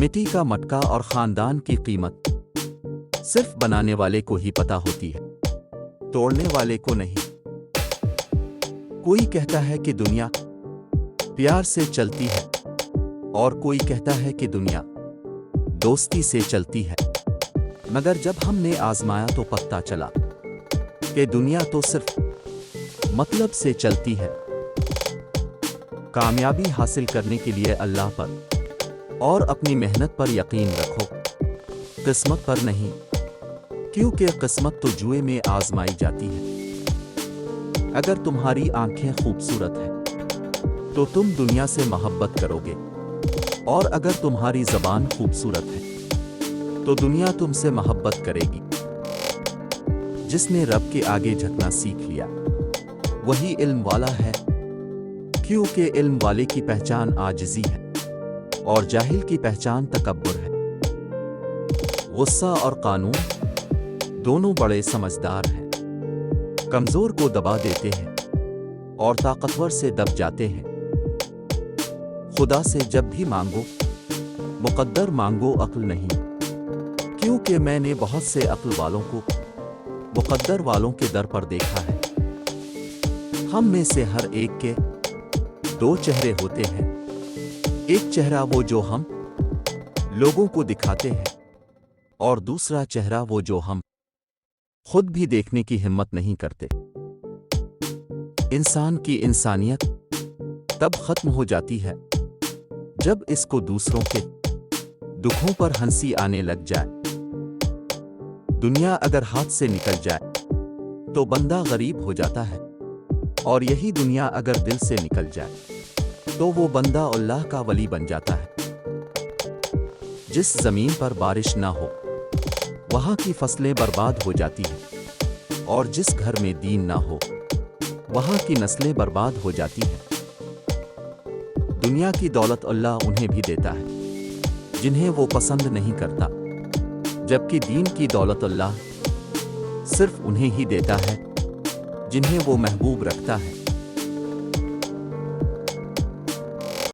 مٹی کا مٹکا اور خاندان کی قیمت صرف بنانے والے کو ہی پتہ ہوتی ہے، توڑنے والے کو نہیں۔ کوئی کہتا ہے کہ دنیا پیار سے چلتی ہے اور کوئی کہتا ہے کہ دنیا دوستی سے چلتی ہے، مگر جب ہم نے آزمایا تو پتہ چلا کہ دنیا تو صرف مطلب سے چلتی ہے۔ کامیابی حاصل کرنے کے لیے اللہ پر اور اپنی محنت پر یقین رکھو، قسمت پر نہیں، کیونکہ قسمت تو جوئے میں آزمائی جاتی ہے۔ اگر تمہاری آنکھیں خوبصورت ہیں تو تم دنیا سے محبت کرو گے، اور اگر تمہاری زبان خوبصورت ہے تو دنیا تم سے محبت کرے گی۔ جس نے رب کے آگے جھکنا سیکھ لیا وہی علم والا ہے، کیونکہ علم والے کی پہچان عاجزی ہے اور جاہل کی پہچان تکبر ہے۔ غصہ اور قانون دونوں بڑے سمجھدار ہیں، کمزور کو دبا دیتے ہیں اور طاقتور سے دب جاتے ہیں۔ خدا سے جب بھی مانگو مقدر مانگو، عقل نہیں، کیونکہ میں نے بہت سے عقل والوں کو مقدر والوں کے در پر دیکھا ہے۔ ہم میں سے ہر ایک کے دو چہرے ہوتے ہیں، ایک چہرہ وہ جو ہم لوگوں کو دکھاتے ہیں، اور دوسرا چہرہ وہ جو ہم خود بھی دیکھنے کی ہمت نہیں کرتے۔ انسان کی انسانیت تب ختم ہو جاتی ہے جب اس کو دوسروں کے دکھوں پر ہنسی آنے لگ جائے۔ دنیا اگر ہاتھ سے نکل جائے تو بندہ غریب ہو جاتا ہے، اور یہی دنیا اگر دل سے نکل جائے تو وہ بندہ اللہ کا ولی بن جاتا ہے۔ جس زمین پر بارش نہ ہو وہاں کی فصلیں برباد ہو جاتی ہیں، اور جس گھر میں دین نہ ہو وہاں کی نسلیں برباد ہو جاتی ہیں۔ دنیا کی دولت اللہ انہیں بھی دیتا ہے جنہیں وہ پسند نہیں کرتا، جبکہ دین کی دولت اللہ صرف انہیں ہی دیتا ہے جنہیں وہ محبوب رکھتا ہے۔